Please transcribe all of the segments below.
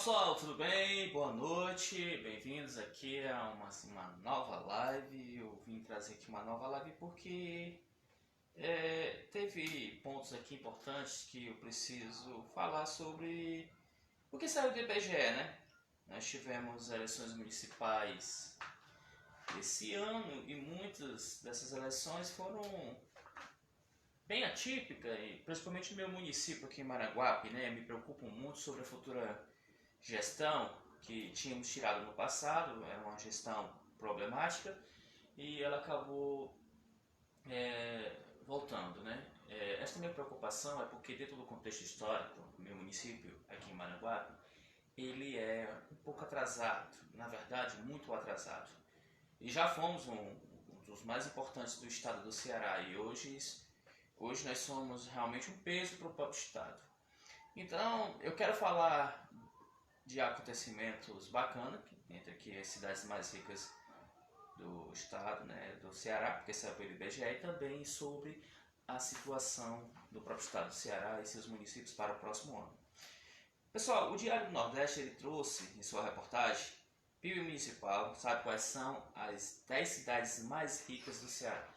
pessoal, tudo bem? Boa noite, bem-vindos aqui a uma nova live. Eu vim trazer aqui uma nova live porque teve pontos aqui importantes que eu preciso falar sobre o que saiu do IBGE, né? Nós tivemos eleições municipais esse ano e muitas dessas eleições foram bem atípicas, e principalmente no meu município aqui em Maranguape, né? Me preocupo muito sobre a futura gestão que tínhamos tirado no passado. Era uma gestão problemática e ela acabou voltando, né? Esta minha preocupação é porque dentro do contexto histórico, do meu município aqui em Maranguape, ele é um pouco atrasado, na verdade muito atrasado. E já fomos um dos mais importantes do estado do Ceará e hoje nós somos realmente um peso para o próprio estado. Então eu quero falar de acontecimentos bacanas entre aqui as cidades mais ricas do estado, né, do Ceará, porque saiu pelo IBGE, e também sobre a situação do próprio estado do Ceará e seus municípios para o próximo ano. Pessoal, o Diário do Nordeste ele trouxe em sua reportagem PIB municipal, sabe quais são as 10 cidades mais ricas do Ceará.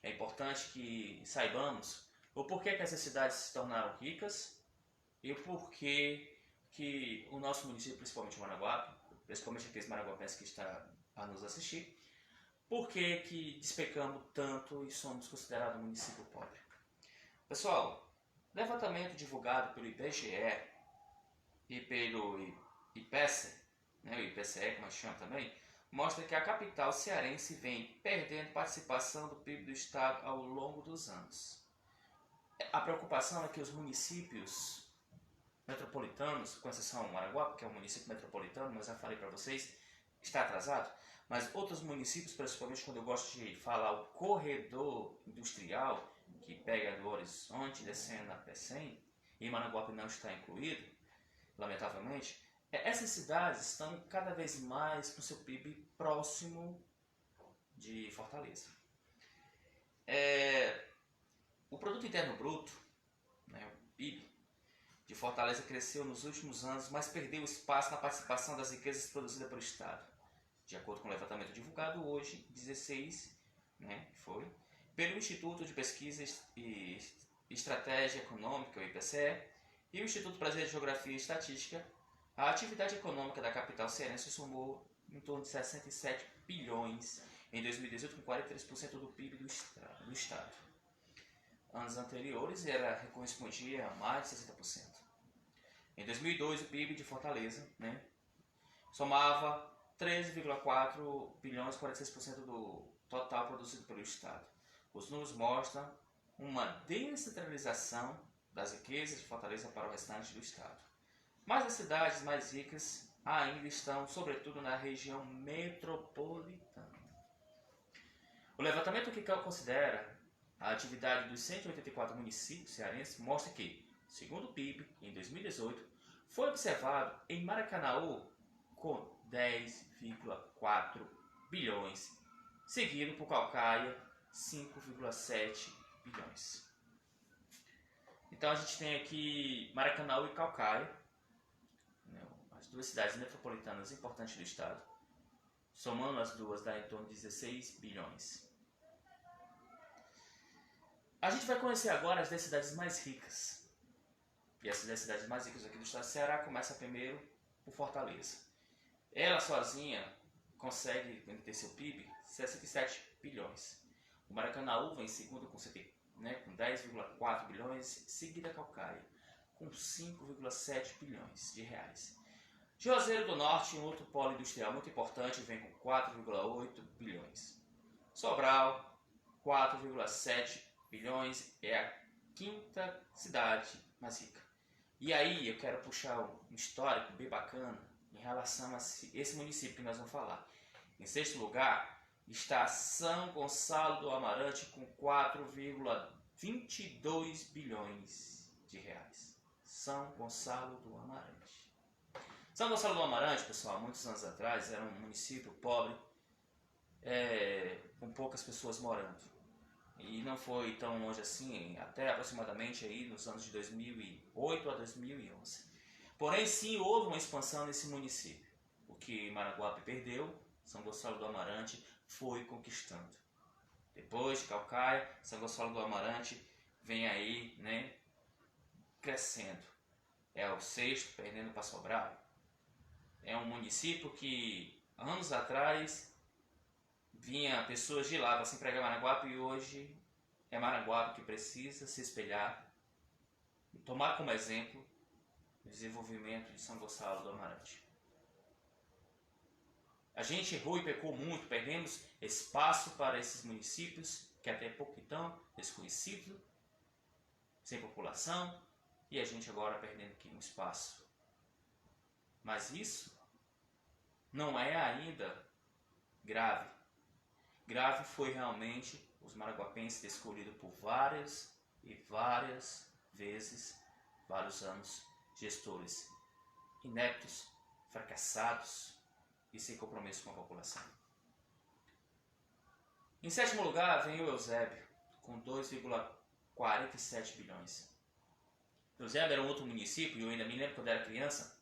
É importante que saibamos o porquê que essas cidades se tornaram ricas e o porquê que o nosso município, principalmente Maranguape, principalmente aqueles maranguapenses que estão a nos assistir, por que despecamos tanto e somos considerados um município pobre. Pessoal, levantamento divulgado pelo IBGE e pelo IPECE, né, o IPCE, como a gente chama também, mostra que a capital cearense vem perdendo participação do PIB do estado ao longo dos anos. A preocupação é que os municípios metropolitanos, com exceção do Maranguape, que é um município metropolitano, mas já falei para vocês, está atrasado, mas outros municípios, principalmente quando eu gosto de falar o corredor industrial, que pega do Horizonte descendo a Pecém, e Maranguape não está incluído, lamentavelmente, essas cidades estão cada vez mais com seu PIB próximo de Fortaleza. O Produto Interno Bruto, né, o PIB, de Fortaleza cresceu nos últimos anos, mas perdeu espaço na participação das riquezas produzidas pelo Estado. De acordo com o levantamento divulgado hoje, 16, né, pelo Instituto de Pesquisa e Estratégia Econômica, o IPCE, e o Instituto Brasileiro de Geografia e Estatística, a atividade econômica da capital cearense somou em torno de 67 bilhões em 2018, com 43% do PIB do Estado. Anos anteriores ela correspondia a mais de 60%. Em 2002, o PIB de Fortaleza, né, somava 13,4 bilhões, 46% do total produzido pelo Estado. Os números mostram uma descentralização das riquezas de Fortaleza para o restante do Estado. Mas as cidades mais ricas ainda estão, sobretudo, na região metropolitana. O levantamento que considera a atividade dos 184 municípios cearenses mostra que, segundo o PIB, em 2018, foi observado em Maracanaú com 10,4 bilhões, seguido por Caucaia, 5,7 bilhões. Então a gente tem aqui Maracanaú e Caucaia, as duas cidades metropolitanas importantes do estado. Somando as duas dá em torno de 16 bilhões. A gente vai conhecer agora as 10 cidades mais ricas. E essas 10 cidades mais ricas aqui do estado do Ceará começa primeiro por Fortaleza. Ela sozinha consegue ter seu PIB 67 bilhões. O Maracanaú vem em segundo com 10,4 bilhões, seguida Caucaia com 5,7 bilhões de reais. Juazeiro do Norte, um outro polo industrial muito importante, vem com 4,8 bilhões. Sobral, 4,7 bilhões, é a quinta cidade mais rica. E aí eu quero puxar um histórico bem bacana em relação a esse município que nós vamos falar. Em sexto lugar está São Gonçalo do Amarante com 4,22 bilhões de reais. São Gonçalo do Amarante. São Gonçalo do Amarante, pessoal, muitos anos atrás, era um município pobre, com poucas pessoas morando. E não foi tão longe assim, até aproximadamente aí nos anos de 2008 a 2011. Porém, sim, houve uma expansão nesse município. O que Maranguape perdeu, São Gonçalo do Amarante foi conquistando. Depois de Caucaia, São Gonçalo do Amarante vem aí, né, crescendo. É o sexto, perdendo para Sobral. É um município que, anos atrás, vinha pessoas de lá para se empregar em Maranguape e hoje é Maranguape que precisa se espelhar e tomar como exemplo o desenvolvimento de São Gonçalo do Amarante. A gente errou e pecou muito, perdemos espaço para esses municípios que até pouco então desconhecidos, sem população, e a gente agora perdendo aqui um espaço. Mas isso não é ainda grave. Grave foi realmente os maranguapenses escolhidos por várias e várias vezes, vários anos, gestores ineptos, fracassados e sem compromisso com a população. Em sétimo lugar vem o Eusébio, com 2,47 bilhões. Eusébio era um outro município, e eu ainda me lembro quando era criança,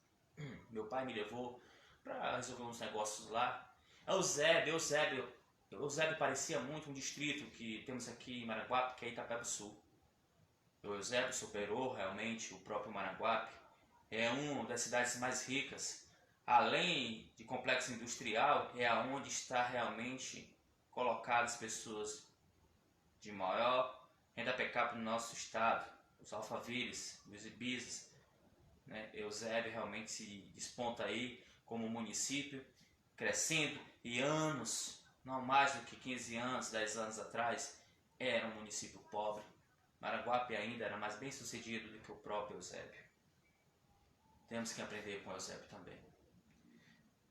meu pai me levou para resolver uns negócios lá. Eusébio parecia muito um distrito que temos aqui em Maranguape, que é Itapeba do Sul. O Eusébio superou realmente o próprio Maranguape, é uma das cidades mais ricas. Além de complexo industrial, é aonde está realmente colocadas pessoas de maior renda per capita no nosso estado, os Alphaviles, os Ibizas, né? Eusébio realmente se desponta aí como município, crescendo, e anos, não mais do que 15 anos, 10 anos atrás, era um município pobre. Maranguape ainda era mais bem sucedido do que o próprio Eusébio. Temos que aprender com Eusébio também.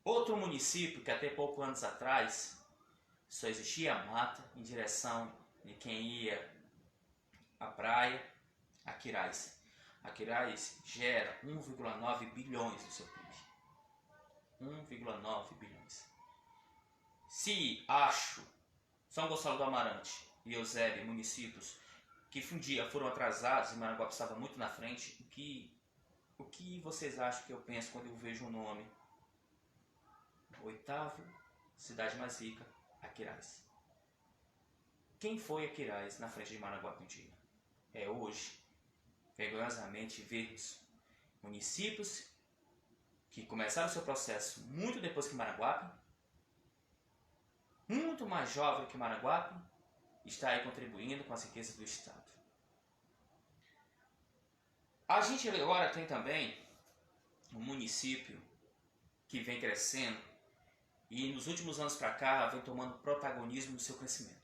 Outro município que até poucos anos atrás só existia mata em direção de quem ia à praia, Aquiraz. Aquiraz gera 1,9 bilhões do seu PIB. 1,9 bilhões. Se acho São Gonçalo do Amarante e Eusébio, municípios que um dia foram atrasados e Maranguape estava muito na frente, o que vocês acham que eu penso quando eu vejo o nome? Oitavo, cidade mais rica, Aquiraz. Quem foi Aquiraz na frente de Maranguape um dia? É hoje, vergonhosamente, vermos municípios que começaram seu processo muito depois que Maranguape, muito mais jovem que Maranguape, está aí contribuindo com as riquezas do estado. A gente agora tem também um município que vem crescendo e nos últimos anos para cá vem tomando protagonismo no seu crescimento.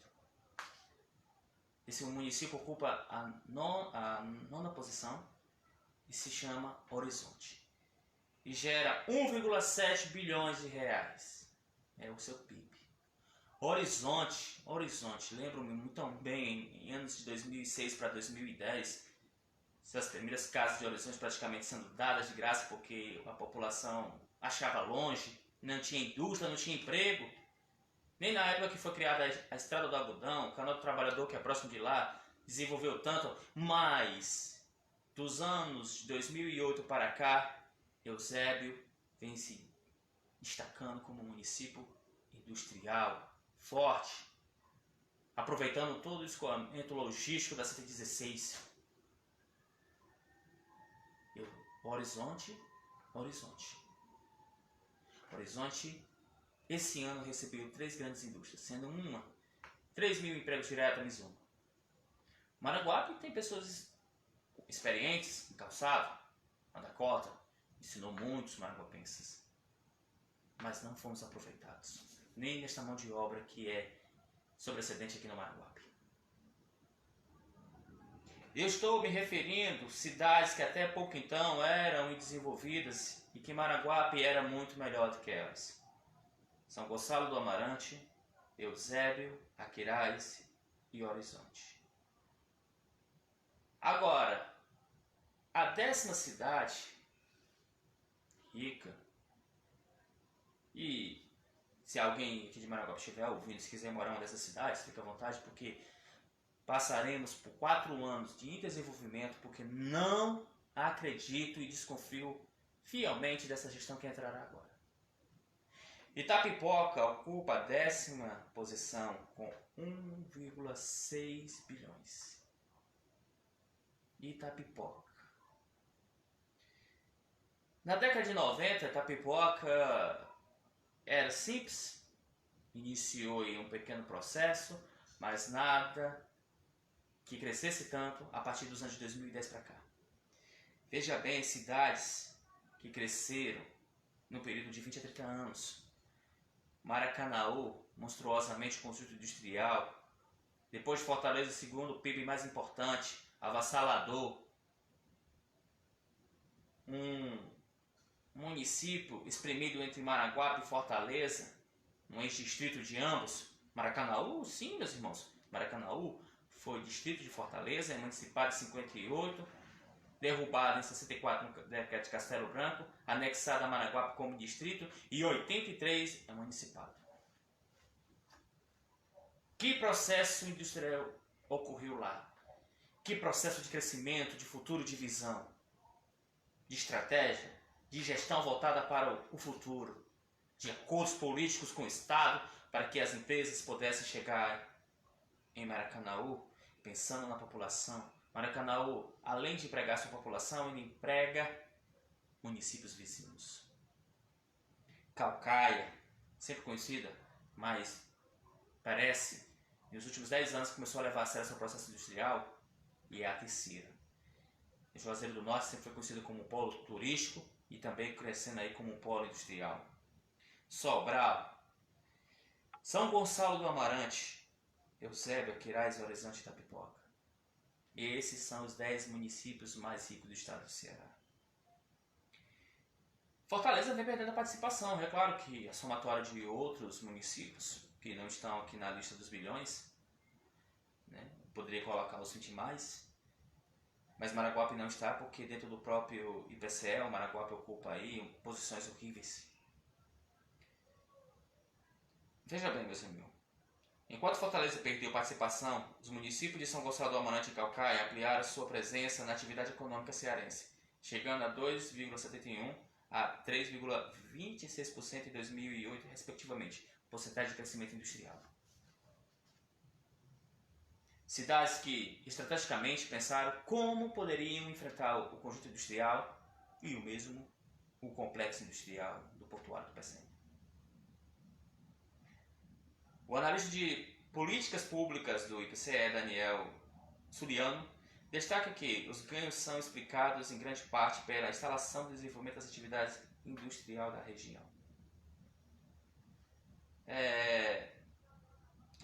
Esse município ocupa a nona posição e se chama Horizonte. E gera 1,7 bilhões de reais. É o seu PIB. Horizonte, lembro-me muito bem, em anos de 2006 para 2010, essas primeiras casas de Horizonte praticamente sendo dadas de graça porque a população achava longe, não tinha indústria, não tinha emprego. Nem na época que foi criada a Estrada do Algodão, o Canal do Trabalhador, que é próximo de lá, desenvolveu tanto, mas dos anos de 2008 para cá, Eusébio vem se destacando como um município industrial, forte, aproveitando todo o escoamento logístico da 116. Horizonte, esse ano recebeu 3 grandes indústrias, sendo uma 3 mil empregos diretos em Mizuma. Maranguape tem pessoas experientes em calçado, na Dakota, ensinou muitos maranguapenses, mas não fomos aproveitados, nem nesta mão de obra que é sobrescendente aqui no Maranguape. Eu estou me referindo a cidades que até pouco então eram desenvolvidas e que Maranguape era muito melhor do que elas. São Gonçalo do Amarante, Eusébio, Aquiraz e Horizonte. Agora, a 10ª cidade rica, e se alguém aqui de Maranguape estiver ouvindo, se quiser morar em uma dessas cidades, fica à vontade, porque passaremos por 4 anos de desenvolvimento, porque não acredito e desconfio fielmente dessa gestão que entrará agora. Itapipoca ocupa a 10ª posição com 1,6 bilhões. Itapipoca. Na década de 90, Itapipoca era simples, iniciou em um pequeno processo, mas nada que crescesse tanto a partir dos anos de 2010 para cá. Veja bem, cidades que cresceram no período de 20 a 30 anos. Maracanaú, monstruosamente construído industrial. Depois de Fortaleza, o segundo PIB mais importante, avassalador. Um município espremido entre Maranguape e Fortaleza, um ex-distrito de ambos. Maracanaú, sim, meus irmãos. Maracanaú foi distrito de Fortaleza, é municipado em 58, derrubado em 64 no decreto de Castelo Branco, anexado a Maranguape como distrito, e 83 é municipado. Que processo industrial ocorreu lá? Que processo de crescimento, de futuro, de visão, de estratégia, de gestão voltada para o futuro, de acordos políticos com o Estado para que as empresas pudessem chegar em Maracanaú, pensando na população. Maracanaú, além de empregar sua população, ele emprega municípios vizinhos. Calcaia, sempre conhecida, mas parece, nos últimos 10 anos começou a levar a sério seu processo industrial, e é a terceira. Juazeiro do Norte sempre foi conhecido como um polo turístico e também crescendo aí como um polo industrial. Sobral, São Gonçalo do Amarante, Eusébio, Quirais, Horizonte e Itapipoca. E esses são os 10 municípios mais ricos do estado do Ceará. Fortaleza vem perdendo a participação. É claro que a somatória de outros municípios que não estão aqui na lista dos bilhões, né, poderia colocar os 20 mais, mas Maranguape não está porque dentro do próprio IPCE, o Maranguape ocupa aí posições horríveis. Veja bem, meus amigos. Enquanto Fortaleza perdeu participação, os municípios de São Gonçalo do Amarante e Calcaia ampliaram sua presença na atividade econômica cearense, chegando a 2,71% a 3,26% em 2008, respectivamente, porcentagem de crescimento industrial. Cidades que estrategicamente pensaram como poderiam enfrentar o conjunto industrial e o mesmo o complexo industrial do Portuário do Pecém. O analista de políticas públicas do IPCE, Daniel Suliano, destaca que os ganhos são explicados em grande parte pela instalação e desenvolvimento das atividades industriais da região.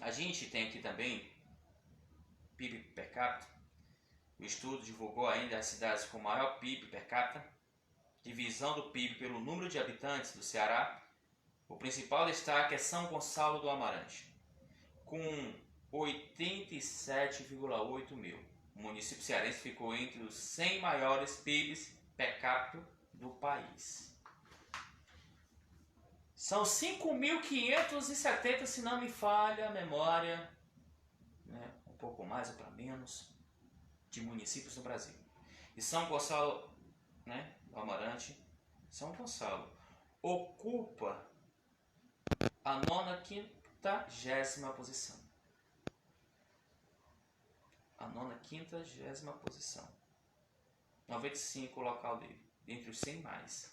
A gente tem aqui também PIB per capita. O estudo divulgou ainda as cidades com maior PIB per capita, divisão do PIB pelo número de habitantes do Ceará. O principal destaque é São Gonçalo do Amarante, com 87,8 mil. O município cearense ficou entre os 100 maiores PIBs per capita do país. São 5.570, se não me falha a memória, né, um pouco mais ou para menos, de municípios no Brasil. E São Gonçalo, né, do Amarante, São Gonçalo, ocupa a 95ª posição. A 95ª posição. 95 o local dele, entre os 100 mais.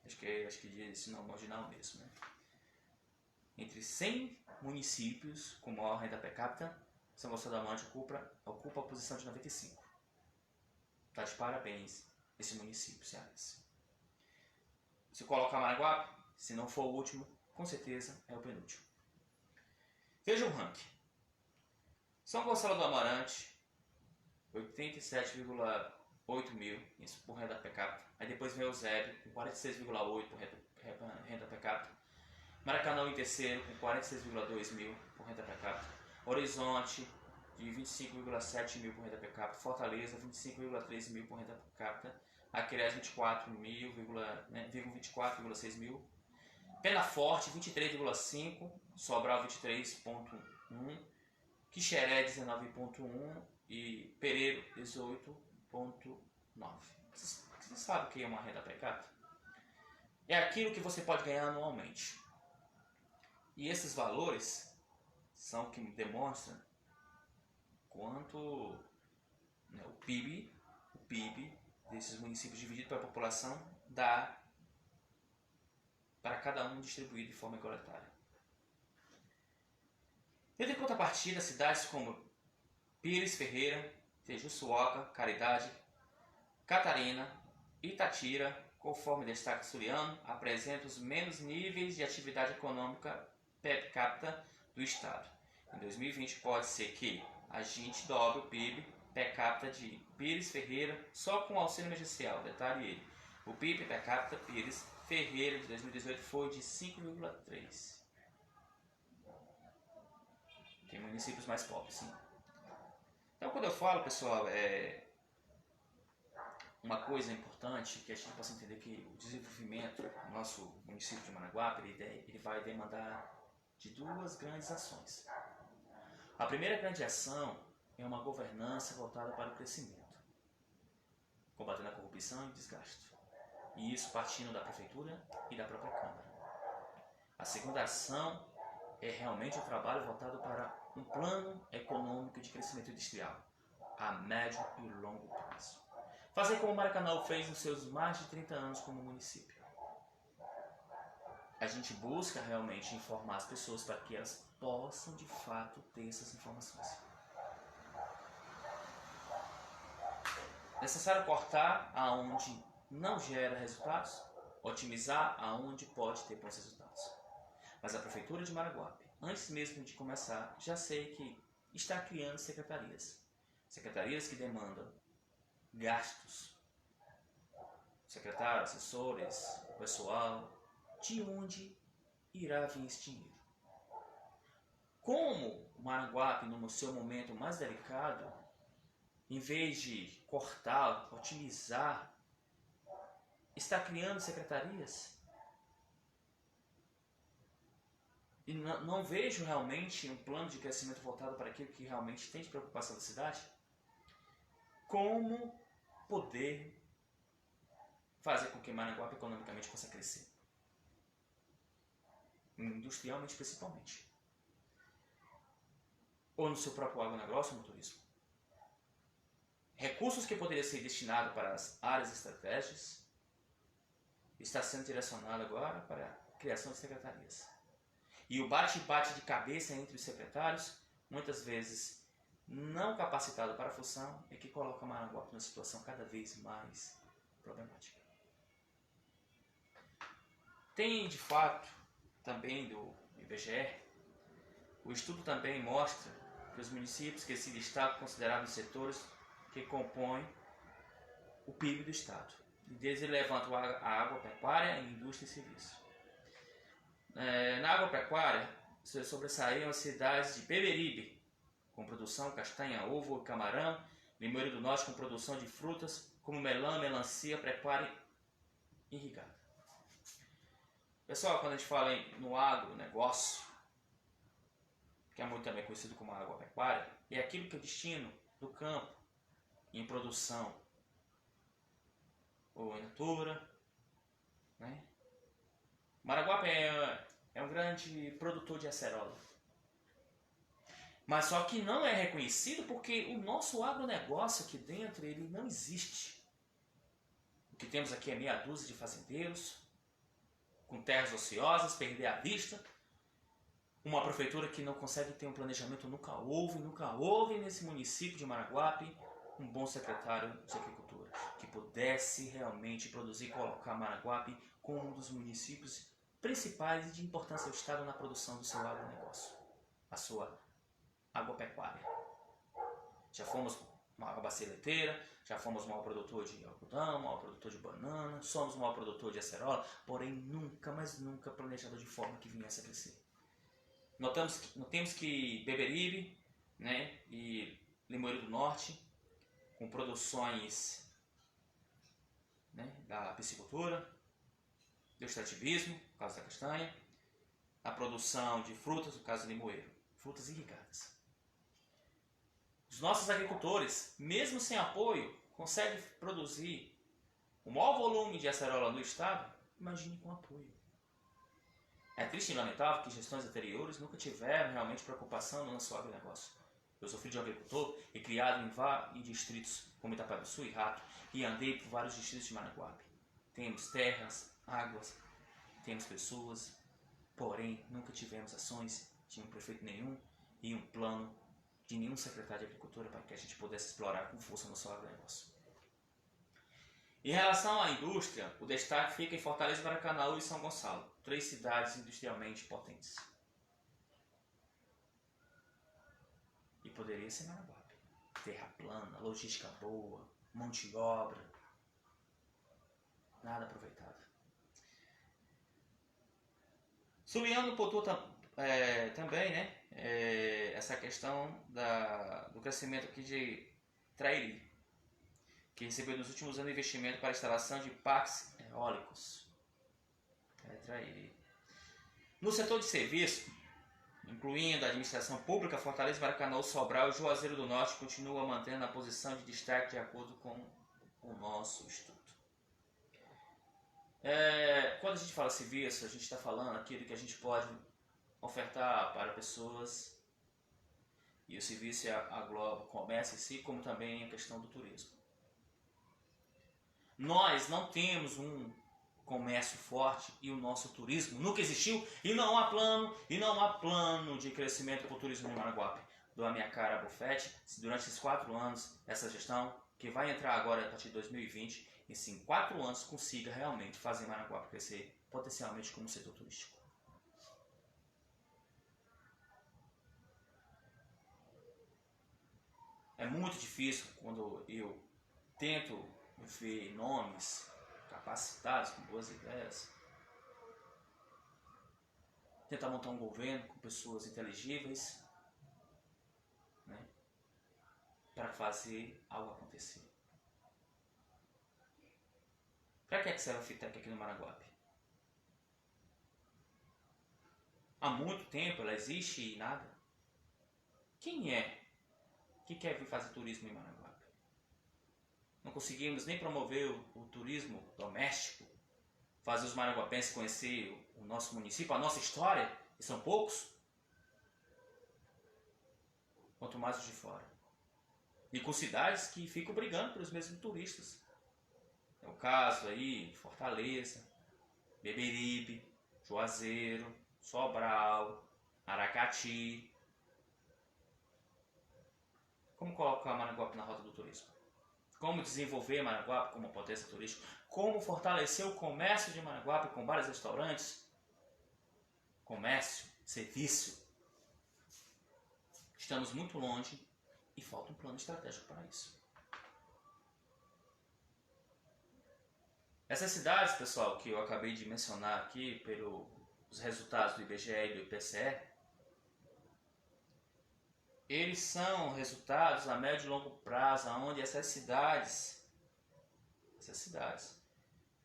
Acho que diz esse nome marginal mesmo, né? Entre 100 municípios com maior renda per capita, São Gonçalo do Amarante ocupa a posição de 95. Tá de parabéns esse município cearense. Se colocar Maranguape, se não for o último, com certeza é o penúltimo. Veja o ranking. São Gonçalo do Amarante, 87,8 mil, isso por renda per capita. Aí depois vem Eusébio, com 46,8 por renda per capita. Maracanaú em terceiro, com 46,2 mil por renda per capita. Horizonte, de 25,7 mil por renda per capita. Fortaleza, 25,3 mil por renda per capita. Aquiraz, 24,6 mil. Penaforte, 23,5. Sobral, 23,1. Quixeré, 19,1. E Pereiro, 18,9. Esses Você sabe o que é uma renda per capita? É aquilo que você pode ganhar anualmente. E esses valores são o que demonstram quanto, né, o PIB desses municípios dividido pela população dá para cada um distribuído de forma igualitária. Tendo em contrapartida, cidades como Pires, Ferreira, Tejuçuoca, Caridade, Catarina, Itatira, conforme destaca Suliano, apresentam os menos níveis de atividade econômica per capita do Estado. Em 2020 pode ser que a gente dobre o PIB per capita de Pires, Ferreira só com o auxílio emergencial. Detalhe ele, o PIB per capita Pires, Ferreira de 2018 foi de 5,3. Tem municípios mais pobres, sim. Então, quando eu falo, pessoal, uma coisa importante que a gente possa entender que o desenvolvimento do nosso município de Maranguape ele vai demandar de duas grandes ações. A primeira grande ação é uma governança voltada para o crescimento, combatendo a corrupção e o desgaste. E isso partindo da prefeitura e da própria Câmara. A segunda ação é realmente o trabalho voltado para um plano econômico de crescimento industrial, a médio e longo prazo. Fazer como o Maracanã fez nos seus mais de 30 anos como município. A gente busca realmente informar as pessoas para que elas possam de fato ter essas informações. É necessário cortar aonde não gera resultados, otimizar aonde pode ter bons resultados. Mas a Prefeitura de Maranguape, antes mesmo de começar, já sei que está criando secretarias. Secretarias que demandam gastos. Secretários, assessores, pessoal, de onde irá vir esse dinheiro? Como Maranguape, no seu momento mais delicado, em vez de cortar, otimizar, está criando secretarias? E não vejo realmente um plano de crescimento voltado para aquilo que realmente tem de preocupação da cidade? Como poder fazer com que Maranguape economicamente possa crescer? Industrialmente principalmente. Ou no seu próprio agronegócio ou no turismo. Recursos que poderiam ser destinados para as áreas estratégicas está sendo direcionado agora para a criação de secretarias. E o bate-bate de cabeça entre os secretários, muitas vezes não capacitado para a função, é que coloca Maranguape numa situação cada vez mais problemática. Tem, de fato, também do IBGE, o estudo também mostra que os municípios que se destacam considerados os setores que compõem o PIB do Estado. E deles ele levanta a agropecuária, a indústria e serviço. Na agropecuária, sobressaíam as cidades de Beberibe, com produção castanha, ovo, camarão, Limoeiro do Norte com produção de frutas, como melão, melancia, pecuária irrigada. Pessoal, quando a gente fala no agronegócio, que é muito também conhecido como agropecuária, é aquilo que é o destino do campo em produção ou in natura, né? Maranguape é um grande produtor de acerola. Mas só que não é reconhecido porque o nosso agronegócio aqui dentro ele não existe. O que temos aqui é meia dúzia de fazendeiros, com terras ociosas, perder a vista. Uma prefeitura que não consegue ter um planejamento, nunca houve nesse município de Maranguape um bom secretário de agricultura, que pudesse realmente produzir e colocar Maranguape como um dos municípios principais e de importância ao Estado na produção do seu agronegócio, a sua agropecuária. Já fomos uma bacia leiteira, já fomos um maior produtor de algodão, maior produtor de banana, somos um maior produtor de acerola, porém nunca, mas nunca planejado de forma que viesse a crescer. Notamos que Beberibe, né, e Limoeiro do Norte, com produções, né, da piscicultura, do extrativismo, no caso da castanha, a produção de frutas, no caso do limoeiro, frutas irrigadas. Os nossos agricultores, mesmo sem apoio, conseguem produzir o maior volume de acerola do estado, imagine com apoio. É triste e lamentável que gestões anteriores nunca tiveram realmente preocupação no nosso agronegócio. Eu sou filho de um agricultor e criado em distritos como Itapebussu e Rato, e andei por vários distritos de Maranguape. Temos terras, águas, temos pessoas, porém nunca tivemos ações de um prefeito nenhum e um plano de nenhum secretário de agricultura para que a gente pudesse explorar com força o nosso agronegócio. Em relação à indústria, o destaque fica em Fortaleza, Maracanaú e São Gonçalo, 3 cidades industrialmente potentes. E poderia ser Maranguape. Terra plana, logística boa, mão de obra, nada aproveitado. Sublinhando Potu também, né? Essa questão do crescimento aqui de Trairi, que recebeu nos últimos anos investimento para a instalação de parques eólicos. Trairi. No setor de serviço, incluindo a administração pública, Fortaleza, Maracanaú, Sobral e Juazeiro do Norte continua mantendo a posição de destaque de acordo com o nosso estudo. Quando a gente fala serviço, a gente está falando aquilo que a gente pode ofertar para pessoas, e o serviço agloba o comércio em si, como também a questão do turismo. Nós não temos um comércio forte e o nosso turismo nunca existiu e não há plano de crescimento para o turismo em Maranguape. Dou a minha cara a bufete se durante esses 4 anos, essa gestão, que vai entrar agora a partir de 2020, e se em 4 anos consiga realmente fazer Maranguape crescer potencialmente como setor turístico. É muito difícil quando eu tento ver nomes capacitados, com boas ideias, tentar montar um governo com pessoas inteligíveis, né, para fazer algo acontecer. Para que serve a Fitec aqui no Maranguape? Há muito tempo ela existe e nada. Quem é que quer vir fazer turismo em Maranguape? Não conseguimos nem promover o turismo doméstico, fazer os maranguapenses conhecer o nosso município, a nossa história, e são poucos, quanto mais os de fora. E com cidades que ficam brigando pelos mesmos turistas. É o caso aí, Fortaleza, Beberibe, Juazeiro, Sobral, Aracati. Como colocar Maranguape na rota do turismo? Como desenvolver Maranguape como potência turística? Como fortalecer o comércio de Maranguape com vários restaurantes? Comércio, serviço. Estamos muito longe e falta um plano estratégico para isso. Essas cidades, pessoal, que eu acabei de mencionar aqui pelos resultados do IBGE e do IPCE, eles são resultados a médio e longo prazo, onde essas cidades,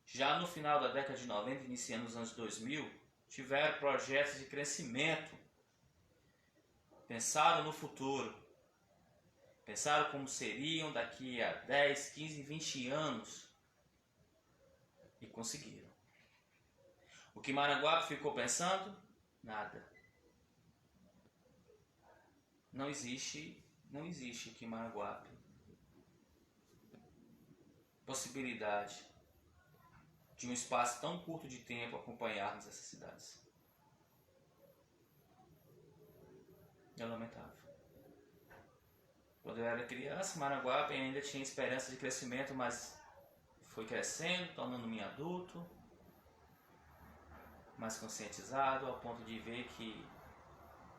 já no final da década de 90, iniciando os anos 2000, tiveram projetos de crescimento, pensaram no futuro, pensaram como seriam daqui a 10, 15, 20 anos e conseguiram. O que Maranguape ficou pensando? Nada. Não existe aqui em Maranguape possibilidade de um espaço tão curto de tempo acompanharmos essas cidades. É lamentável. Quando eu era criança, Maranguape ainda tinha esperança de crescimento, mas foi crescendo, tornando-me adulto, mais conscientizado, ao ponto de ver que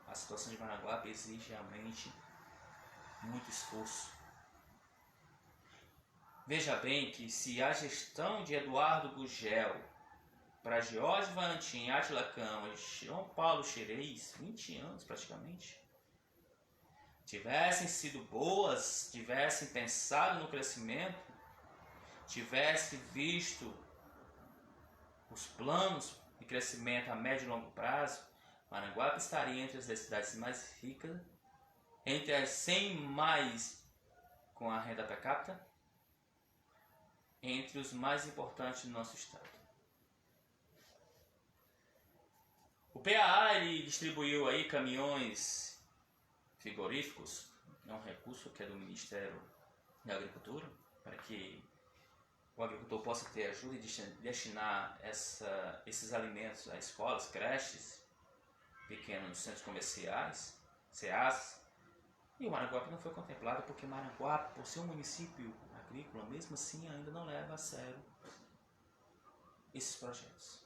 a situação de Maranguape exige realmente muito esforço. Veja bem que se a gestão de Eduardo Gugel para Jorge Valentim, Átila Cama e João Paulo Xerez, 20 anos praticamente, tivessem sido boas, tivessem pensado no crescimento, tivessem visto os planos de crescimento a médio e longo prazo, Maranguape estaria entre as 10 cidades mais ricas, entre as 100 mais com a renda per capita, entre os mais importantes do nosso estado. O PAA ele distribuiu aí caminhões frigoríficos, é um recurso que é do Ministério da Agricultura, para que o agricultor possa ter ajuda e destinar esses alimentos a escolas, creches, pequenos centros comerciais, CEAs. E o Maranguape não foi contemplado porque Maranguape, por ser um município agrícola, mesmo assim ainda não leva a sério esses projetos.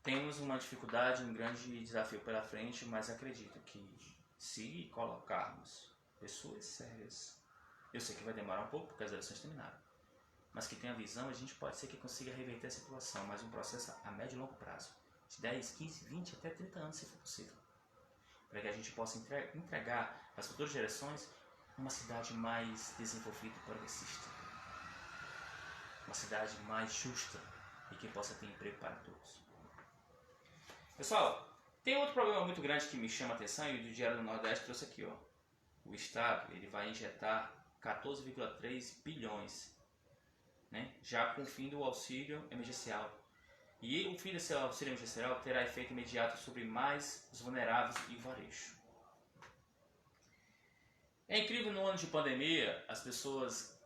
Temos uma dificuldade, um grande desafio pela frente, mas acredito que se colocarmos pessoas sérias, eu sei que vai demorar um pouco porque as eleições terminaram, mas que tenha visão, a gente pode ser que consiga reverter a situação, mas um processo a médio e longo prazo, de 10, 15, 20 até 30 anos se for possível, para que a gente possa entregar às futuras gerações uma cidade mais desenvolvida e progressista, uma cidade mais justa e que possa ter emprego para todos. Pessoal, tem outro problema muito grande que me chama a atenção e o Diário do Nordeste trouxe aqui, ó. O Estado ele vai injetar 14,3 bilhões, né, já com o fim do auxílio emergencial. E o fim desse auxílio emergencial terá efeito imediato sobre mais os vulneráveis e o varejo. É incrível, no ano de pandemia, as pessoas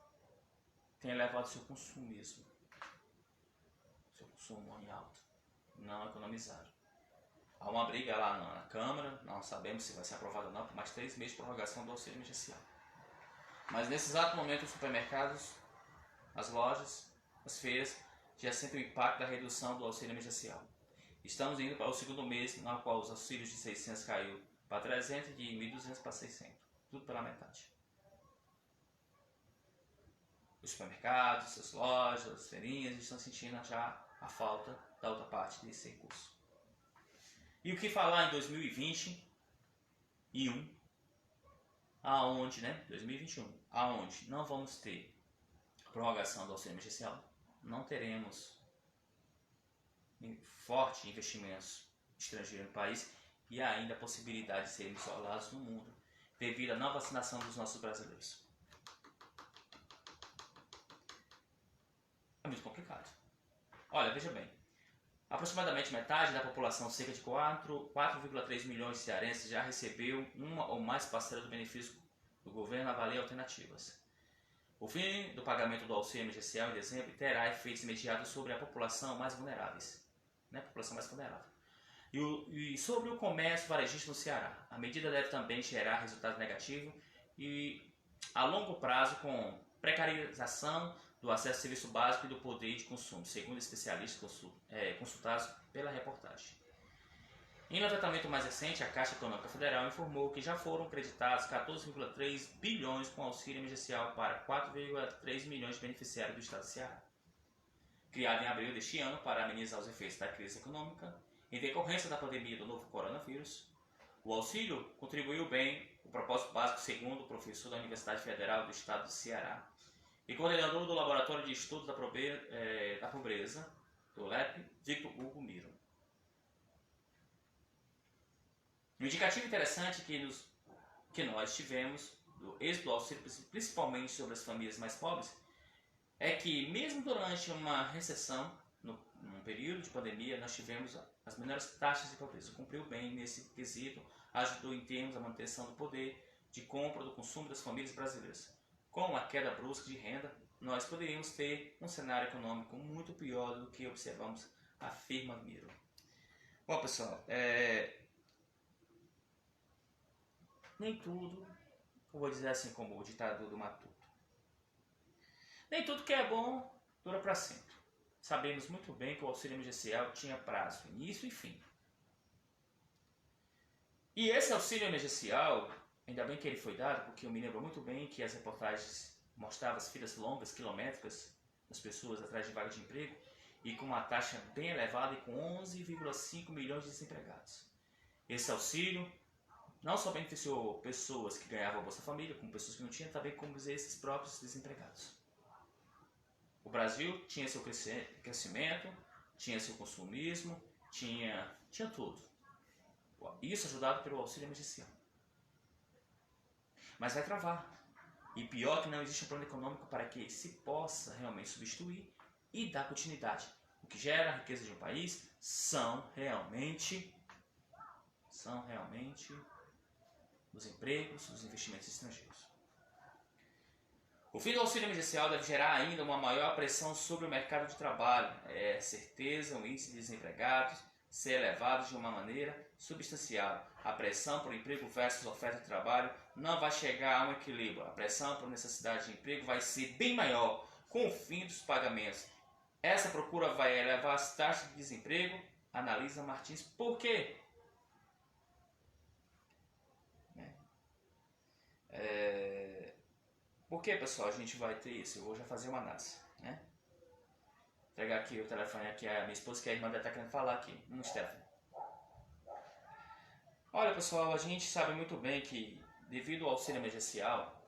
têm elevado seu consumismo, seu consumo em alta, não economizaram. Há uma briga lá na Câmara, não sabemos se vai ser aprovado ou não, por mais 3 meses de prorrogação do auxílio emergencial. Mas nesse exato momento, os supermercados, as lojas, as feiras, já sentem o impacto da redução do auxílio emergencial. Estamos indo para o segundo mês, no qual os auxílios de 600 caiu para 300 e de 1.200 para 600. Tudo pela metade. Os supermercados, as lojas, as feirinhas estão sentindo já a falta da outra parte desse recurso. E o que falar em 2021, aonde, né? 2021, aonde não vamos ter prorrogação do auxílio emergencial, não teremos fortes investimentos estrangeiros no país e ainda a possibilidade de sermos isolados no mundo devido à não vacinação dos nossos brasileiros. É muito complicado. Olha, veja bem. Aproximadamente metade da população, cerca de 4,3 milhões de cearenses, já recebeu uma ou mais parcelas do benefício do governo avalia alternativas. O fim do pagamento do auxílio emergencial em dezembro terá efeitos imediatos sobre a população mais vulnerável. Né? População mais vulnerável. E sobre o comércio varejista no Ceará. A medida deve também gerar resultados negativos e a longo prazo com precarização do acesso ao serviço básico e do poder de consumo, segundo especialistas consultados pela reportagem. Em levantamento mais recente, a Caixa Econômica Federal informou que já foram creditados 14,3 bilhões com auxílio emergencial para 4,3 milhões de beneficiários do estado do Ceará. Criado em abril deste ano para amenizar os efeitos da crise econômica em decorrência da pandemia do novo coronavírus, o auxílio contribuiu bem o propósito básico, segundo o professor da Universidade Federal do estado do Ceará e coordenador do Laboratório de Estudos da Pobreza, do LEP, Victor Hugo Miro. Um indicativo interessante que nós tivemos do êxito do auxílio, principalmente sobre as famílias mais pobres, é que mesmo durante uma recessão, num período de pandemia, nós tivemos as menores taxas de pobreza. Cumpriu bem nesse quesito, ajudou em termos da manutenção do poder de compra do consumo das famílias brasileiras. Com a queda brusca de renda, nós poderíamos ter um cenário econômico muito pior do que observamos, afirma Miro. Bom, pessoal, nem tudo, eu vou dizer assim como o ditador do Matuto, nem tudo que é bom dura para sempre. Sabemos muito bem que o auxílio emergencial tinha prazo, início e fim. E esse auxílio emergencial, ainda bem que ele foi dado, porque eu me lembro muito bem que as reportagens mostravam as filas longas, quilométricas, das pessoas atrás de vaga de emprego, e com uma taxa bem elevada e com 11,5 milhões de desempregados. Esse auxílio não só beneficiou pessoas que ganhavam a Bolsa Família, como pessoas que não tinham, também como esses próprios desempregados. O Brasil tinha seu crescimento, tinha seu consumismo, tinha tudo. Isso ajudado pelo auxílio emergencial. Mas vai travar. E pior que não existe um plano econômico para que se possa realmente substituir e dar continuidade. O que gera a riqueza de um país são realmente os empregos, os investimentos estrangeiros. O fim do auxílio emergencial deve gerar ainda uma maior pressão sobre o mercado de trabalho. É certeza o índice de desempregados ser elevado de uma maneira substancial. A pressão por emprego versus oferta de trabalho não vai chegar a um equilíbrio. A pressão por necessidade de emprego vai ser bem maior com o fim dos pagamentos. Essa procura vai elevar as taxas de desemprego, analisa Martins. Por quê? Por que, pessoal, a gente vai ter isso? Eu vou já fazer uma análise, né? Vou pegar aqui o telefone aqui, a minha esposa, que a irmã dela está querendo falar aqui. Stephanie. Olha, pessoal, a gente sabe muito bem que, devido ao auxílio emergencial,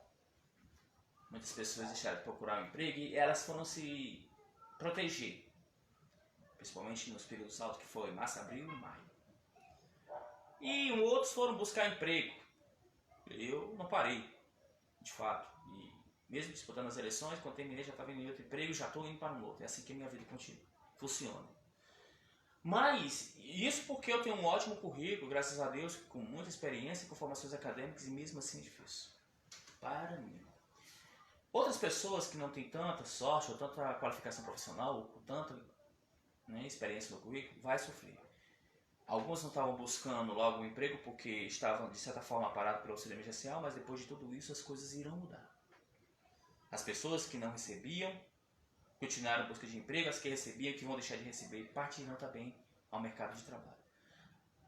muitas pessoas deixaram de procurar um emprego e elas foram se proteger. Principalmente nos períodos altos, que foi março, abril e maio. E outros foram buscar emprego. Eu não parei, de fato. E mesmo disputando as eleições, quando terminei já estava em outro emprego, já estou indo para um outro. É assim que a minha vida continua. Funciona. Mas, isso porque eu tenho um ótimo currículo, graças a Deus, com muita experiência, com formações acadêmicas e mesmo assim é difícil. Para mim. Outras pessoas que não têm tanta sorte ou tanta qualificação profissional, ou com tanta experiência no currículo, vai sofrer. Alguns não estavam buscando logo um emprego porque estavam, de certa forma, parados pelo auxílio emergencial, mas depois de tudo isso as coisas irão mudar. As pessoas que não recebiam continuaram em busca de emprego, as que recebiam, que vão deixar de receber, partirão também ao mercado de trabalho.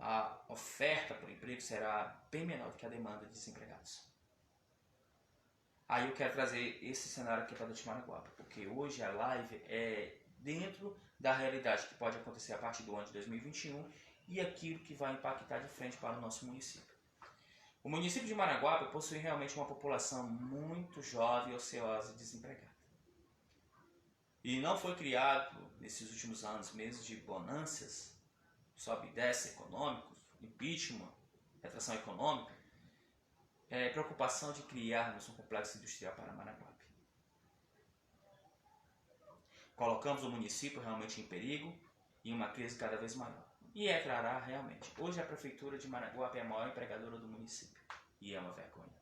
A oferta por emprego será bem menor do que a demanda de desempregados. Aí eu quero trazer esse cenário aqui para Dante Maranguape, porque hoje a live é dentro da realidade que pode acontecer a partir do ano de 2021 e aquilo que vai impactar de frente para o nosso município. O município de Maranguape possui realmente uma população muito jovem, ociosa e desempregada. E não foi criado, nesses últimos anos, meses de bonanças, sobe e desce econômicos, impeachment, retração econômica, preocupação de criarmos um complexo industrial para Maranguape. Colocamos o município realmente em perigo e uma crise cada vez maior. E entrará realmente. Hoje a prefeitura de Maranguape é a maior empregadora do município. E é uma vergonha.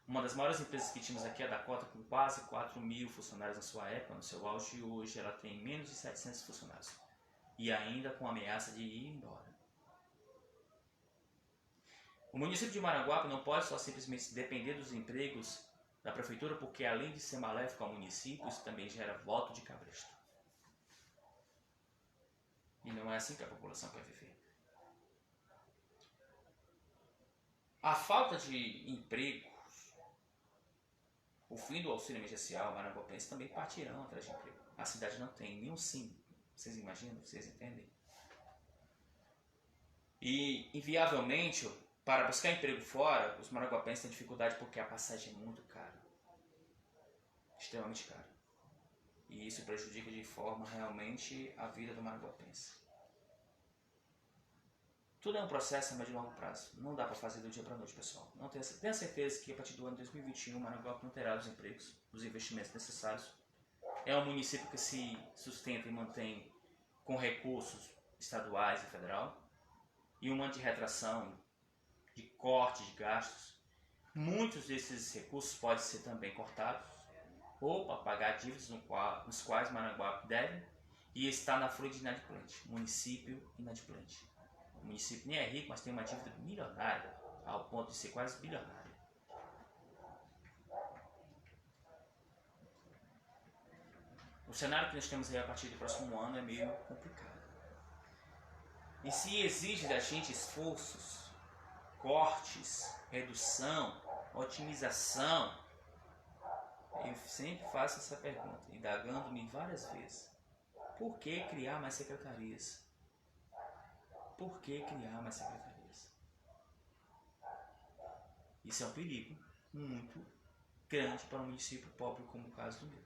Uma das maiores empresas que tínhamos aqui é a Dakota, com quase 4.000 funcionários na sua época, no seu auge, e hoje ela tem menos de 700 funcionários. E ainda com ameaça de ir embora. O município de Maranguape não pode só simplesmente depender dos empregos da prefeitura, porque além de ser maléfico ao município, isso também gera voto de cabresto. E não é assim que a população quer viver. A falta de empregos, o fim do auxílio emergencial, maranguapenses também partirão atrás de emprego. A cidade não tem nenhum sim. Vocês imaginam? Vocês entendem? E, inviavelmente, para buscar emprego fora, os maranguapenses têm dificuldade porque a passagem é muito cara. Extremamente cara. E isso prejudica de forma realmente a vida do maranguapense. Tudo é um processo a médio e longo prazo. Não dá para fazer do dia para a noite, pessoal. Não tenha certeza que a partir do ano de 2021 Maranguape não terá os empregos, os investimentos necessários. É um município que se sustenta e mantém com recursos estaduais e federal. E um ano de retração, de corte de gastos. Muitos desses recursos podem ser também cortados ou para pagar dívidas nos quais Maranguape deve e está na folha de inadimplente, município inadimplente. O município nem é rico, mas tem uma dívida milionária, ao ponto de ser quase bilionária. O cenário que nós temos aí a partir do próximo ano é meio complicado. E se exige da gente esforços, cortes, redução, otimização, eu sempre faço essa pergunta, indagando-me várias vezes. Por que criar mais secretarias? Por que criar mais secretarias? Isso é um perigo muito grande para um município pobre como o caso do meu.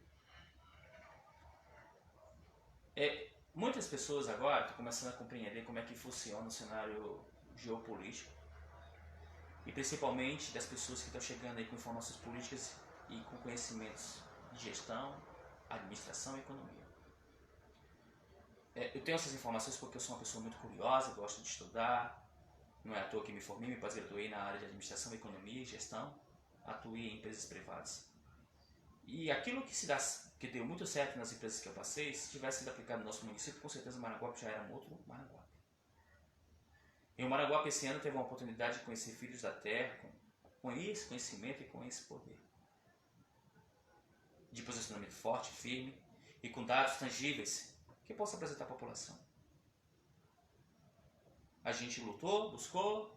Muitas pessoas agora estão começando a compreender como é que funciona o cenário geopolítico e principalmente das pessoas que estão chegando aí com informações políticas e com conhecimentos de gestão, administração e economia. Eu tenho essas informações porque eu sou uma pessoa muito curiosa, gosto de estudar, não é à toa que me formei, me pós-graduei na área de administração, economia e gestão, atuei em empresas privadas. E aquilo que deu muito certo nas empresas que eu passei, se tivesse sido aplicado no nosso município, com certeza Maranguape já era um outro Maranguape. E o Maranguape esse ano teve uma oportunidade de conhecer filhos da terra com esse conhecimento e com esse poder. De posicionamento forte, firme e com dados tangíveis que possa apresentar à população. A gente lutou, buscou,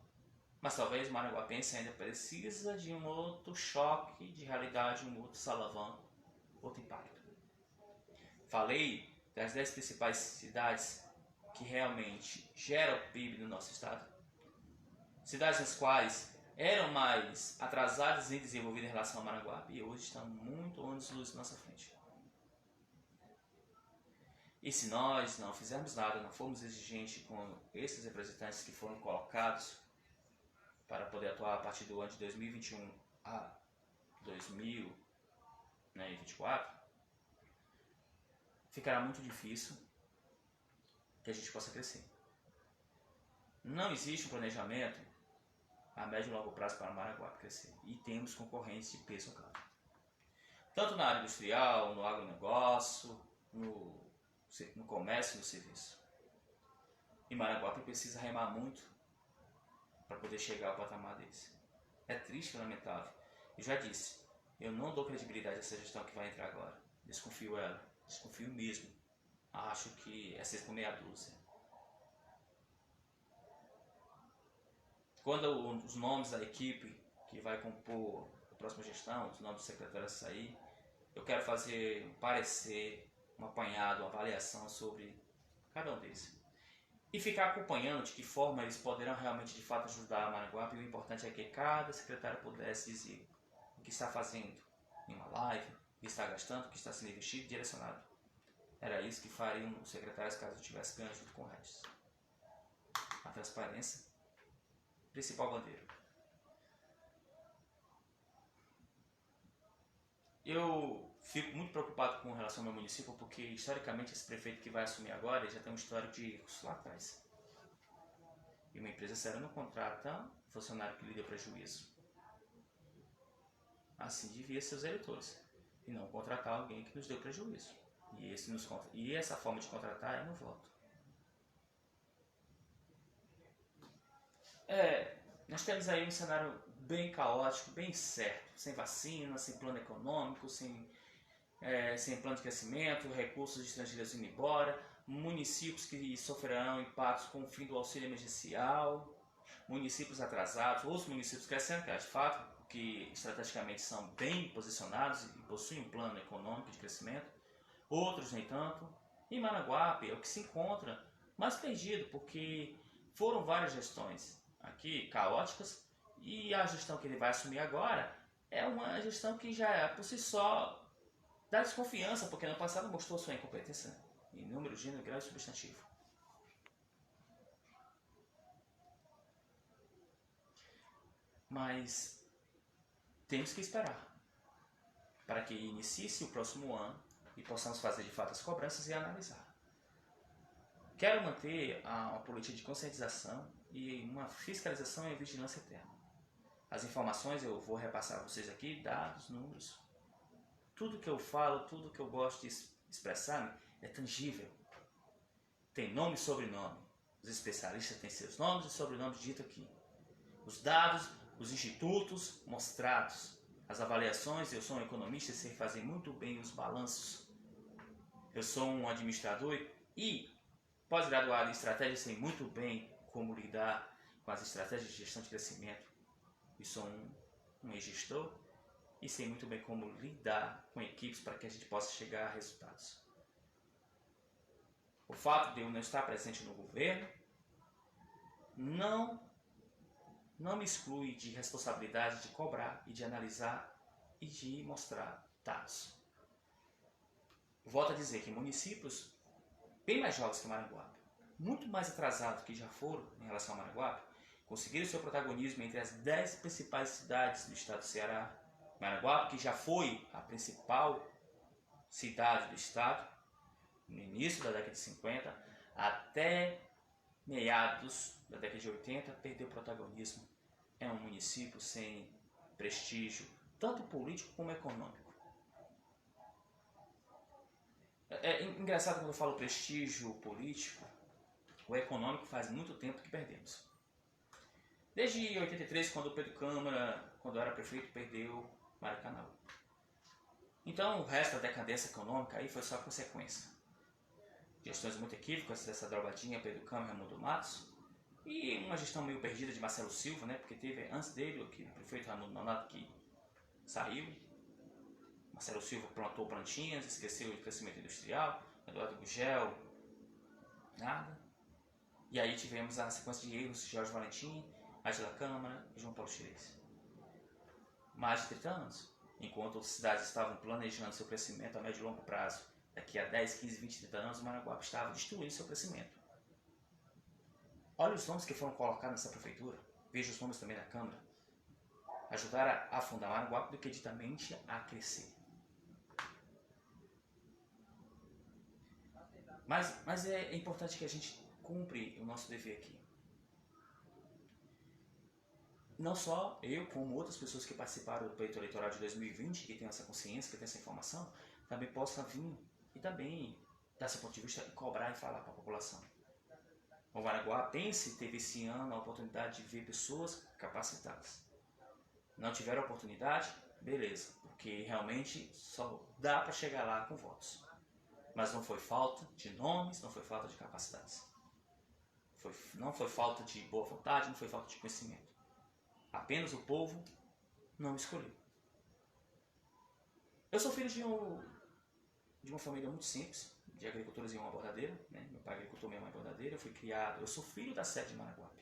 mas talvez o maranguapense ainda precisa de um outro choque de realidade, um outro salavanco, outro impacto. Falei das 10 principais cidades que realmente geram o PIB no nosso estado. Cidades nas quais eram mais atrasadas em desenvolvimento em relação ao Maranguape e hoje estão muito anos-luz na nossa frente. E se nós não fizermos nada, não formos exigentes com esses representantes que foram colocados para poder atuar a partir do ano de 2021 a 2024, ficará muito difícil que a gente possa crescer. Não existe um planejamento a médio e longo prazo para o Maranguape crescer. E temos concorrentes de peso, claro. Tanto na área industrial, no agronegócio, no comércio e no serviço. E Maranguape precisa remar muito para poder chegar ao patamar desse. É triste e lamentável. Eu já disse, eu não dou credibilidade a essa gestão que vai entrar agora. Desconfio ela, desconfio mesmo. Acho que é 6 por meia dúzia. Quando os nomes da equipe que vai compor a próxima gestão, os nomes dos secretários sair, eu quero fazer um parecer, um apanhado, uma avaliação sobre cada um deles. E ficar acompanhando de que forma eles poderão realmente de fato ajudar a Maranguape. E o importante é que cada secretário pudesse dizer o que está fazendo em uma live, o que está gastando, o que está sendo investido e direcionado. Era isso que fariam os secretários caso eu tivesse ganho junto com o Regis. A transparência, principal bandeira. Eu fico muito preocupado com relação ao meu município porque, historicamente, esse prefeito que vai assumir agora já tem um histórico de erros lá atrás. E uma empresa séria não contrata um funcionário que lhe deu prejuízo. Assim devia ser os eleitores. E não contratar alguém que nos deu prejuízo. E essa forma de contratar é no voto. Nós temos aí um cenário bem caótico, bem incerto, sem vacina, sem plano econômico, sem plano de crescimento, recursos estrangeiros indo embora, municípios que sofrerão impactos com o fim do auxílio emergencial, municípios atrasados, outros municípios crescendo, que é de fato, que estrategicamente são bem posicionados e possuem um plano econômico de crescimento, outros nem tanto. E Maranguape é o que se encontra mais perdido, porque foram várias gestões aqui caóticas, e a gestão que ele vai assumir agora é uma gestão que já por si só dá desconfiança, porque no passado mostrou sua incompetência em número, gênero, grau e substantivo. Mas temos que esperar para que inicie-se o próximo ano e possamos fazer de fato as cobranças e analisar. Quero manter uma política de conscientização e uma fiscalização e vigilância eterna. As informações eu vou repassar a vocês aqui, dados, números. Tudo que eu falo, tudo que eu gosto de expressar é tangível. Tem nome e sobrenome. Os especialistas têm seus nomes e sobrenomes dito aqui. Os dados, os institutos mostrados. As avaliações, eu sou um economista e sei fazer muito bem os balanços. Eu sou um administrador e pós-graduado em estratégia, sei muito bem como lidar com as estratégias de gestão de crescimento. E sou um gestor e sei muito bem como lidar com equipes para que a gente possa chegar a resultados. O fato de eu não estar presente no governo não me exclui de responsabilidade de cobrar e de analisar e de mostrar dados. Volto a dizer que municípios bem mais jovens que Maranguape, muito mais atrasados que já foram em relação a Maranguape, conseguiram seu protagonismo entre as 10 principais cidades do estado do Ceará. Maranguape, que já foi a principal cidade do estado, no início da década de 50, até meados da década de 80, perdeu protagonismo. É um município sem prestígio, tanto político como econômico. É engraçado quando eu falo prestígio político, o econômico faz muito tempo que perdemos. Desde 83, quando o Pedro Câmara, quando era prefeito, perdeu Maracanaú. Então o resto da decadência econômica aí foi só consequência. Gestões muito equívocas dessa drobadinha, Pedro Câmara e Raimundo Matos, e uma gestão meio perdida de Marcelo Silva, né? Porque teve antes dele o prefeito Raimundo Nonato que saiu. Marcelo Silva plantou plantinhas, esqueceu de crescimento industrial, Eduardo Gugel, nada. E aí tivemos a sequência de erros de Jorge Valentim, Ângela Câmara e João Paulo Chires. Mais de 30 anos, enquanto outras cidades estavam planejando seu crescimento a médio e longo prazo, daqui a 10, 15, 20, 30 anos, o Maranguape estava destruindo seu crescimento. Olha os nomes que foram colocados nessa prefeitura, veja os nomes também da Câmara. Ajudaram a afundar o Maranguape decididamente a crescer. Mas é importante que a gente cumpre o nosso dever aqui. Não só eu, como outras pessoas que participaram do pleito eleitoral de 2020, que têm essa consciência, que têm essa informação, também possam vir e também dar seu ponto de vista e cobrar e falar para a população. O Maranguapense teve esse ano a oportunidade de ver pessoas capacitadas. Não tiveram oportunidade? Beleza, porque realmente só dá para chegar lá com votos. Mas não foi falta de nomes, não foi falta de capacidades. Não foi falta de boa vontade, não foi falta de conhecimento. Apenas o povo não escolheu. Eu sou filho de uma família muito simples, de agricultores e uma bordadeira, né? Meu pai é agricultor, minha mãe é bordadeira. Eu sou filho da sede de Maranguape.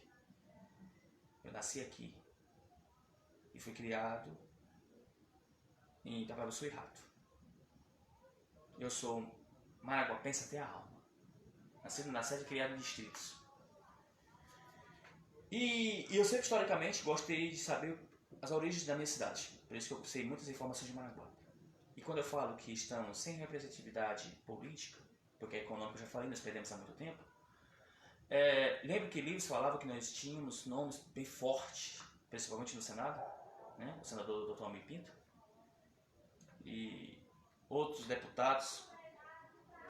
Eu nasci aqui e fui criado em Itaparuçu e Rato. Eu sou maranguapense até a alma. Nascido na sede e criado em distritos. E eu sempre, historicamente, gostei de saber as origens da minha cidade. Por isso que eu sei muitas informações de Maranguape. E quando eu falo que estamos sem representatividade política, porque a econômica eu já falei, nós perdemos há muito tempo, lembro que Lewis falava que nós tínhamos nomes bem fortes, principalmente no Senado, né? O senador Dr. Almir Pinto, e outros deputados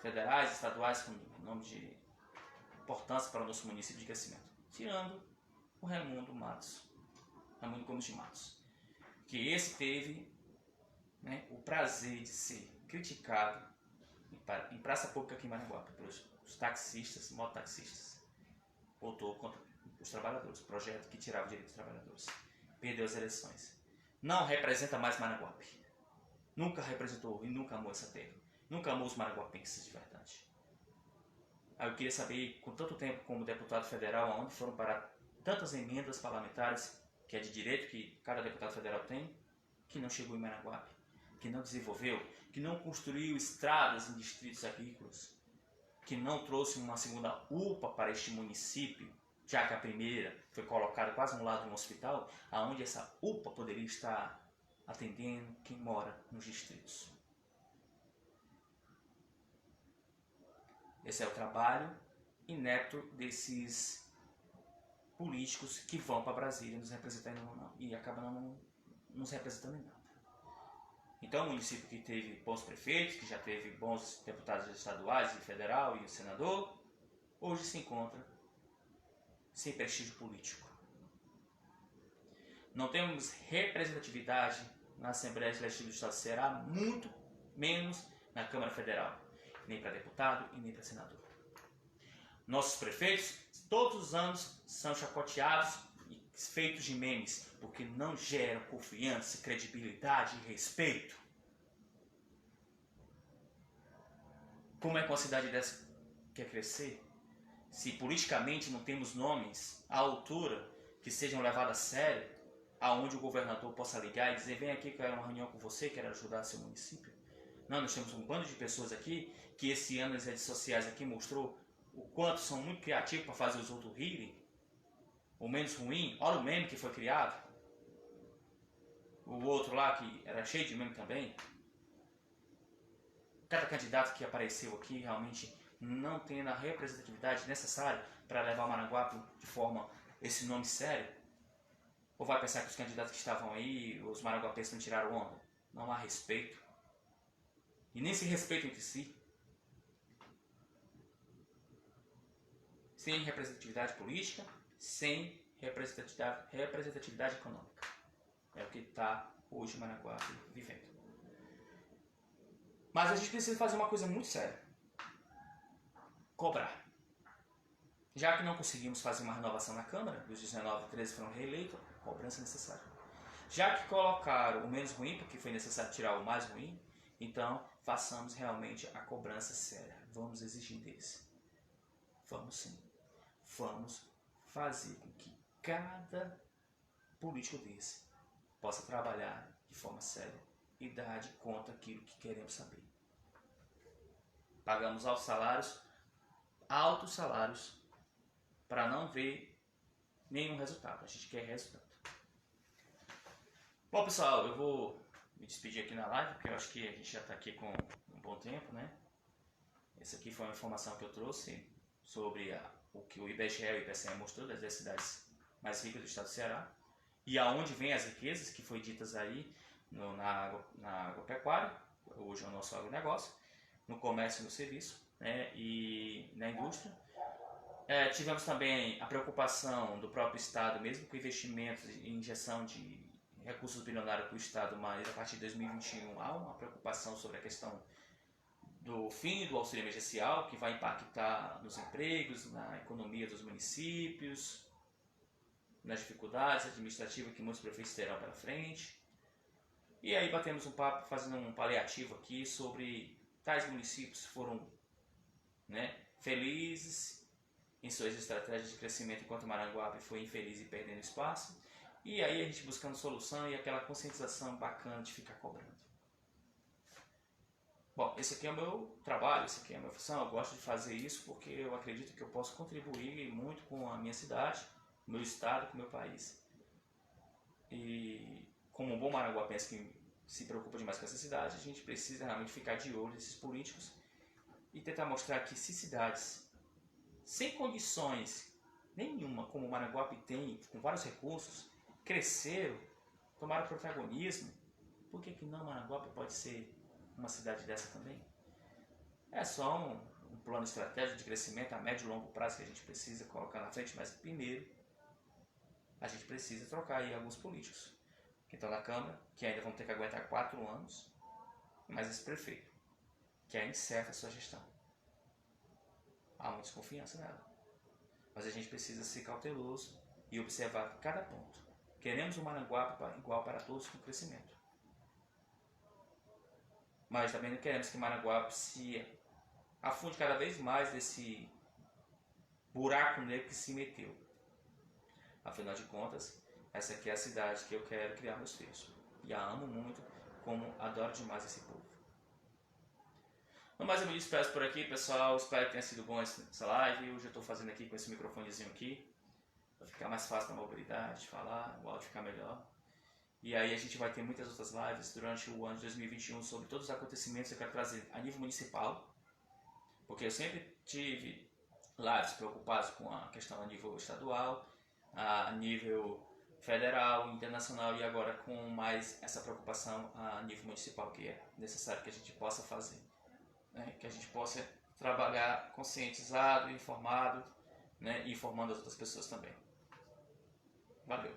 federais, estaduais, com nome de importância para o nosso município de crescimento. Tirando o Raimundo Gomes de Matos, que esse teve, né, o prazer de ser criticado em praça pública aqui em Maranguape pelos taxistas, mototaxistas. Votou contra os trabalhadores, projeto que tirava o direito dos trabalhadores. Perdeu as eleições. Não representa mais Maranguape. Nunca representou e nunca amou essa terra. Nunca amou os maranguapenses de verdade. Aí eu queria saber, com tanto tempo como deputado federal, aonde foram parar tantas emendas parlamentares, que é de direito que cada deputado federal tem, que não chegou em Maranguape, que não desenvolveu, que não construiu estradas em distritos agrícolas, que não trouxe uma segunda UPA para este município, já que a primeira foi colocada quase no lado de um hospital, aonde essa UPA poderia estar atendendo quem mora nos distritos. Esse é o trabalho inepto desses políticos que vão para Brasília nos representar e acabam não nos representando em nada. Então, um município que teve bons prefeitos, que já teve bons deputados estaduais e federal e senador, hoje se encontra sem prestígio político. Não temos representatividade na Assembleia Legislativa do Estado do Ceará, muito menos na Câmara Federal, nem para deputado e nem para senador. Nossos prefeitos, todos os anos, são chacoteados e feitos de memes, porque não geram confiança, credibilidade e respeito. Como é que uma cidade dessa quer crescer? Se politicamente não temos nomes à altura que sejam levados a sério, aonde o governador possa ligar e dizer: vem aqui, quero uma reunião com você, quero ajudar seu município. Não, nós temos um bando de pessoas aqui que esse ano as redes sociais aqui mostrou o quanto são muito criativos para fazer os outros rirem. o menos ruim, olha o meme que foi criado. O outro lá que era cheio de meme também. Cada candidato que apareceu aqui realmente não tem a representatividade necessária para levar Maranguape de forma, esse nome sério. Ou vai pensar que os candidatos que estavam aí, os maranguapenses não tiraram onda? Não há respeito. E nem se respeitam entre si. Sem representatividade política, sem representatividade econômica. É o que está hoje Maranguape vivendo. Mas a gente precisa fazer uma coisa muito séria. Cobrar. Já que não conseguimos fazer uma renovação na Câmara, os 19 e 13 foram reeleitos, cobrança necessária. Já que colocaram o menos ruim, porque foi necessário tirar o mais ruim, então façamos realmente a cobrança séria. Vamos exigir deles. Vamos sim. Vamos fazer com que cada político desse possa trabalhar de forma séria e dar de conta aquilo que queremos saber. Pagamos altos salários, para não ver nenhum resultado. A gente quer resultado. Bom, pessoal, eu vou me despedir aqui na live, porque eu acho que a gente já está aqui com um bom tempo, né? Essa aqui foi uma informação que eu trouxe sobre o que o IBGE e o IPCE mostrou das 10 cidades mais ricas do estado do Ceará e aonde vem as riquezas que foi ditas aí na agropecuária, hoje é o nosso agronegócio, no comércio e no serviço, né, e na indústria. Tivemos também a preocupação do próprio Estado, mesmo com investimentos e injeção de recursos bilionários para o Estado, mas a partir de 2021 há uma preocupação sobre a questão do fim do auxílio emergencial, que vai impactar nos empregos, na economia dos municípios, nas dificuldades administrativas que muitos prefeitos terão pela frente. E aí batemos um papo, fazendo um paliativo aqui sobre tais municípios foram, né, felizes em suas estratégias de crescimento, enquanto Maranguape foi infeliz e perdendo espaço. E aí a gente buscando solução e aquela conscientização bacana de ficar cobrando. Bom, esse aqui é o meu trabalho, esse aqui é a minha função. Eu gosto de fazer isso porque eu acredito que eu posso contribuir muito com a minha cidade, com o meu estado, com o meu país. E como um bom maranguapense que se preocupa demais com essa cidade, a gente precisa realmente ficar de olho nesses políticos e tentar mostrar que se cidades sem condições nenhuma, como o Maranguape tem, com vários recursos, cresceram, tomaram protagonismo, por que não Maranguape pode ser uma cidade dessa também? É só um plano estratégico de crescimento a médio e longo prazo que a gente precisa colocar na frente, mas primeiro a gente precisa trocar aí alguns políticos que estão na Câmara, que ainda vão ter que aguentar 4 anos, mas esse prefeito, que ainda encerra a sua gestão. Há uma desconfiança nela. Mas a gente precisa ser cauteloso e observar cada ponto. Queremos um Maranguape igual para todos com crescimento. Mas também não queremos que Maranguape se afunde cada vez mais nesse buraco negro que se meteu. Afinal de contas, essa aqui é a cidade que eu quero criar meus filhos. E a amo muito, como adoro demais esse povo. No mais, eu me despeço por aqui, pessoal. Espero que tenha sido bom essa live. Hoje eu estou fazendo aqui com esse microfonezinho aqui, para ficar mais fácil na mobilidade, de falar, o áudio ficar melhor. E aí a gente vai ter muitas outras lives durante o ano de 2021 sobre todos os acontecimentos que eu quero trazer a nível municipal. Porque eu sempre tive lives preocupados com a questão a nível estadual, a nível federal, internacional e agora com mais essa preocupação a nível municipal, que é necessário que a gente possa fazer. Né, que a gente possa trabalhar conscientizado, informado, né, e informando as outras pessoas também. Valeu!